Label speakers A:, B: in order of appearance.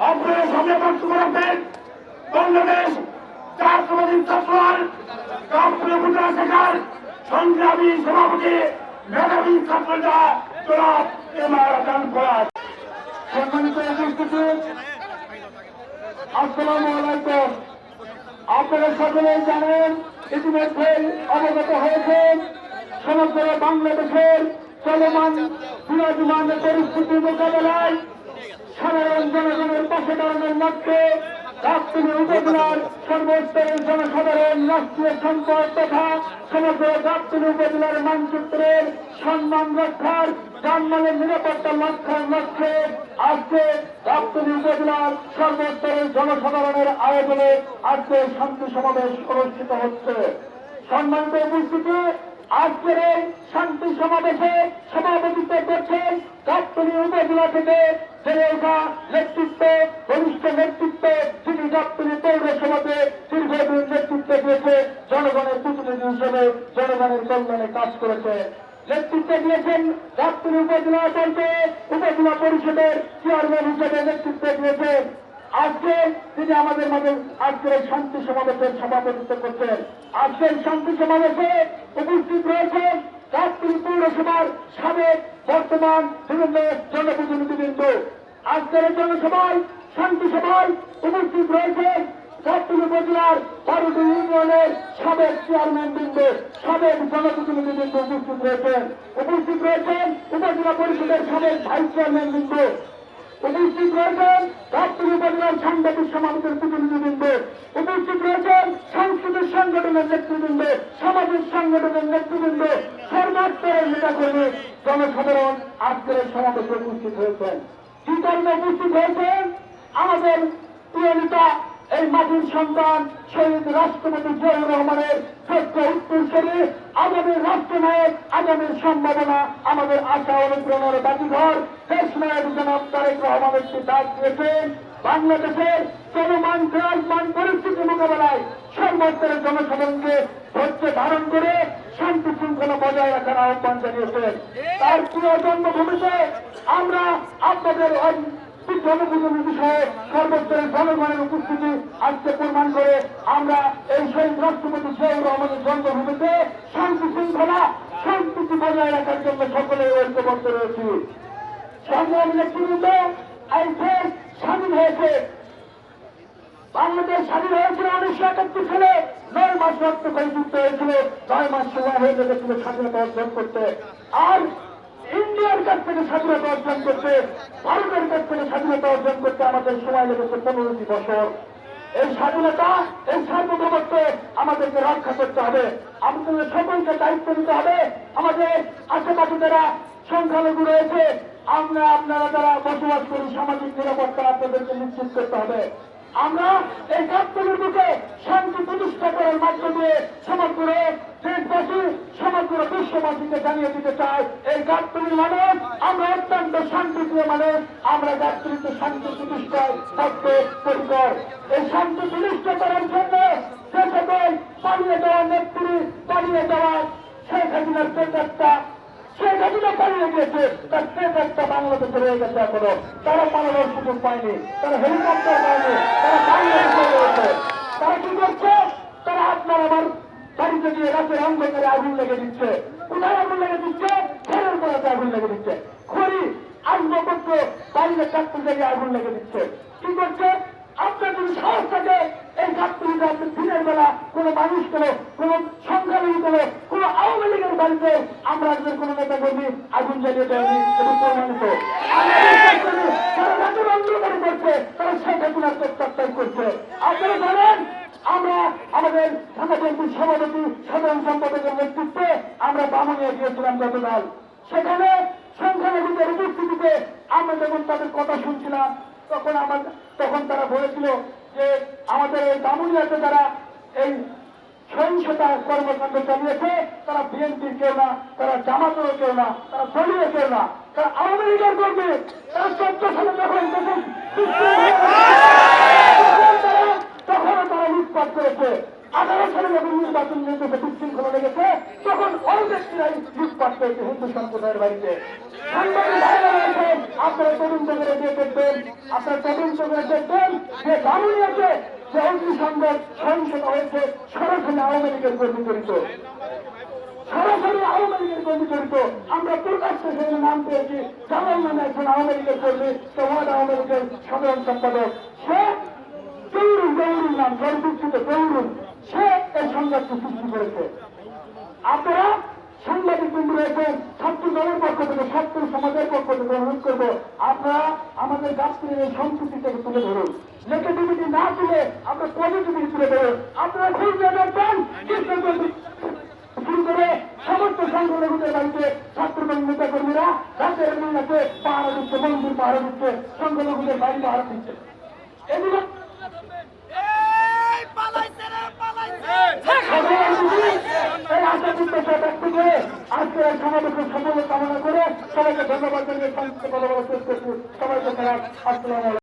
A: আপনারা সামনে বক্তব্য রাখবেন বাংলাদেশ জাতীয়তাবাদী ছাত্রদল কাপড়ে বুঝা শেখার সংগ্রামী সভাপতি মেধাবী ছাত্ররা জনাব এমআর খান ফরাজ। সম্মানিত উপস্থিতি, আসসালামু আলাইকুম। আপনারা সকলেই জানেন, ইতিমধ্যেই অবগত হয়েছেন, সমগ্র বাংলাদেশের চলমান বিরাজমান পরিস্থিতি মোকাবেলায় সাধারণ জনগণের পাশে দাঁড়ানোর লক্ষ্যে গাবতলী উপজেলার সর্বস্তরের জনসাধারণ রাষ্ট্রীয় সম্পদ তথা সমগ্র গাবতলী উপজেলার মানচিত্রের সম্মান রক্ষার যানবাহনের নিরাপত্তা লক্ষ্যে আজকে গাবতলী উপজেলার সর্বস্তরের জনসাধারণের আয়োজনে আজকে শান্তি সমাবেশ অনুষ্ঠিত হচ্ছে। সম্মানিত উপস্থিতি, আজকের এই শান্তি সমাবেশে সভাপতিত্ব করছেন গাবতলী উপজেলা থেকে বেড়ে ওঠা নেতৃত্ব, বরিষ্ঠ নেতৃত্ব, যিনি গাবতলী পৌরসভাতে দীর্ঘদিন নেতৃত্ব দিয়েছে, জনগণের প্রতিনিধি হিসেবে জনগণের কল্যাণে কাজ করেছে। নেতৃত্ব দিয়েছেন গাবতলী উপজেলা পঞ্চায়েত উপজেলা পরিষদের চেয়ারম্যান হিসেবে নেতৃত্ব দিয়েছেন। আজকে তিনি আমাদের মাঝে আজকের এই শান্তি সমাবেশের সভাপতিত্ব করছেন। আজকের শান্তি সমাবেশে উপস্থিত রয়েছেন গাবতলী পৌরসভার সাবেক বর্তমান বিভিন্ন জনপ্রতিনিধিবৃন্দ। আজকের এই জনসভায় শান্তি সভায় উপস্থিত রয়েছেন গাবতলী উপজেলার 12টি ইউনিয়নের সাবেক চেয়ারম্যান বৃন্দ, সাবেক জনপ্রতিনিধিবৃন্দ উপস্থিত রয়েছেন। উপস্থিত রয়েছেন উপজেলা পরিষদের সাবেক ভাইস চেয়ারম্যান বৃন্দ। উপস্থিত রয়েছেন গাবতলী উপজেলার সাংবাদিক সমাবেশের প্রতিনিধিবৃন্দ। উপস্থিত রয়েছেন সাংস্কৃতিক সংগঠনের নেতৃবৃন্দ, সামাজিক সংগঠনের নেতৃবৃন্দ, সর্বস্তরের নেতাকর্মী জনসাধারণ আজকের এই সমাবেশে উপস্থিত হয়েছেন। কি কারণে উপস্থিত হয়েছেন? আমাদের প্রিয় নেতা, এই মাটির সন্তান শহীদ রাষ্ট্রপতি জিয়াউর রহমানের যোগ্য উত্তরসূরি, আগামী রাষ্ট্রনায়ক, আগামীর সম্ভাবনা, আমাদের আশা অনুপ্রেরণার বাতিঘর দেশ নায়ক জনাব তারেক রহমান একটি ডাক দিয়েছেন বাংলাদেশের চলমান বিরাজমান পরিস্থিতি মোকাবেলায় সর্বস্তরের জনসাধারণকে ধৈর্য ধারণ করে শান্তি শৃঙ্খলা বজায় রাখার আহ্বান জানিয়েছেন। তার প্রিয় জন্মভূমিতে আমরা আপনাদের জনপ্রতিনিধি বিষয়ে সর্বস্তরের জনগণের উপস্থিতি আজকে প্রমাণ করে আমরা এই শহীদ রাষ্ট্রপতি জিয়াউর রহমানের জন্মভূমিতে শান্তি শৃঙ্খলা সম্প্রীতি বজায় রাখার জন্য সকলে ঐক্যবদ্ধ রয়েছি। সংগ্রামী নেতৃবৃন্দ, এই দেশ স্বাধীন হয়েছে, বাংলাদেশ স্বাধীন হয়েছিল 1971 সালে। 9 মাস রক্ত করে যুদ্ধ হয়েছিল, 9 মাস সময় হয়ে গেছিল স্বাধীনতা অর্জন করতে। আর ইন্ডিয়ার কাছ থেকে স্বাধীনতা অর্জন করতে, ভারতের কাছ থেকে স্বাধীনতা অর্জন করতে আমাদের সময় লেগেছে 15টি বছর। এই স্বাধীনতা, এই সার্বভৌমত্ব আমাদেরকে রক্ষা করতে হবে। আমাদের সকলকে দায়িত্ব নিতে হবে। আমাদের আশেপাশে যারা সংখ্যালঘু রয়েছে, আপনারা যারা বসবাস করি, সামাজিক নিরাপত্তা আপনাদেরকে নিশ্চিত করতে হবে। আমরা এই গাবতলীর বুকে শান্তি প্রতিষ্ঠা করার মাধ্য দিয়ে সমগ্র দেশবাসী, সমগ্র বিশ্ববাসীকে জানিয়ে দিতে চাই, এই গাবতলীর মানুষ আমরা অত্যন্ত শান্তিপ্রিয় মানুষ। আমরা গাবতলীতে শান্তি প্রতিষ্ঠায় থাকতে পরিকর। এই শান্তি প্রতিষ্ঠা করার জন্য যে সকল পালিয়ে যাওয়া নেত্রী, পালিয়ে যাওয়া শেখ হাসিনার চেষ্টা, শেখ হাসিনা পালিয়ে গেছে, তার চেষ্টা বাংলাদেশে রয়ে গেছে এখনো। তারা পালানোর সুযোগ পায়নি, তারা হেলিকপ্টার পায়নি, তারা বাংলাদেশে রয়েছে। তারা কি করছে? তারা আপনার আমার বাড়িতে গিয়ে রাতের অন্ধকারে আগুন লেগে দিচ্ছে। কোথায় আগুন লেগে দিচ্ছে? ঘরের গোড়াতে আগুন লেগে দিচ্ছে। খড়ি আসবাবপত্র বাইরে চারটে জায়গায় আগুন লেগে দিচ্ছে। কি করছে? আপনার যদি সাহস থাকে, এই গাবতলীতে আপনি দিনের বেলা কোন মানুষ কেন, কোন সংখ্যালঘু কেন, কোন আওয়ামী লীগের বাড়িতে আমরা একজন কোন নেতা কর্মী আগুন জ্বালিয়ে দেয়নি, এবং প্রমাণিত। তারা রাতের অন্ধকারে করছে, তারা শেখ হাসিনার প্রত্যাখ্যান করছে। আপনারা জানেন, আমরা আমাদের ঢাকা বিএনপির সভাপতি, সাধারণ সম্পাদকের নেতৃত্বে আমরা বামুনিয়া গিয়েছিলাম গতকাল। সেখানে সংখ্যালঘুদের উপস্থিতিতে আমরা যখন তাদের কথা শুনছিলাম, তখন তারা বলেছিল যে আমাদের এই বামুনিয়াতে যারা এই সহিংসতা কর্মকাণ্ড চালিয়েছে, তারা বিএনপির কেউ না, তারা জামাতেরও কেউ না, তারা দলীয় কেউ না, তারা আওয়ামী লীগের কর্মী। তারা 14 সালে তখনও তারা লুটপাট করেছে। 18 সালে যখন নির্বাচন নির্দেশে বিশৃঙ্খলা লেগেছে, তখন ওই ব্যক্তিরাই লুটপাট করেছে হিন্দু সম্প্রদায়ের বাড়িতে। সাংবাদিক ভাইরা রয়েছেন, আপনারা তরুণ থেকে দেখবেন করবেন, আপনার তদন্ত করে দেখবেন যে গামুনিয়াতে যে অগ্নিসংযোগ সহিংসতা হয়েছে সরাসরি আওয়ামী লীগের কর্মী জড়িত, সরাসরি আওয়ামী লীগের কর্মী জড়িত। আমরা প্রকাশ্যে সেখানে নাম পেয়েছি, জামাল নামে একজন আওয়ামী লীগের কর্মী, ওয়ার্ড আওয়ামী লীগের সাধারণ সম্পাদক, সে জৌরুল নাম জলদুচ্ছিত জৌরুল, সে এই সংঘাতকে সৃষ্টি করেছে। আপনারা সাংবাদিক বন্ধু রয়েছেন, ছাত্র দলের পক্ষ থেকে, ছাত্র সমাজের পক্ষ থেকে অনুরোধ করবো, আপনারা আমাদের গাছটির এই সংস্কৃতিটাকে তুলে ধরুন। নেগেটিভিটি না তুলে আমরা পজিটিভিটি তুলে ধরুন। আপনারা খুঁজে দেখবেন শুরু করে সমস্ত সংগঠনের বাড়িতে ছাত্রদল নেতা কর্মীরা রাতের মেয়েকে পাহারা দিচ্ছে, মন্দির পাহারা দিচ্ছে, সংগঠনের বাড়ি পাহারা দিচ্ছে। এগুলো আজকে সমাবেশের সফলতা কামনা করে সবাইকে ধন্যবাদ জানিয়ে সংক্ষিপ্ত কথা বলার চেষ্টা করছি। সবাইকে আসসালামু আলাইকুম।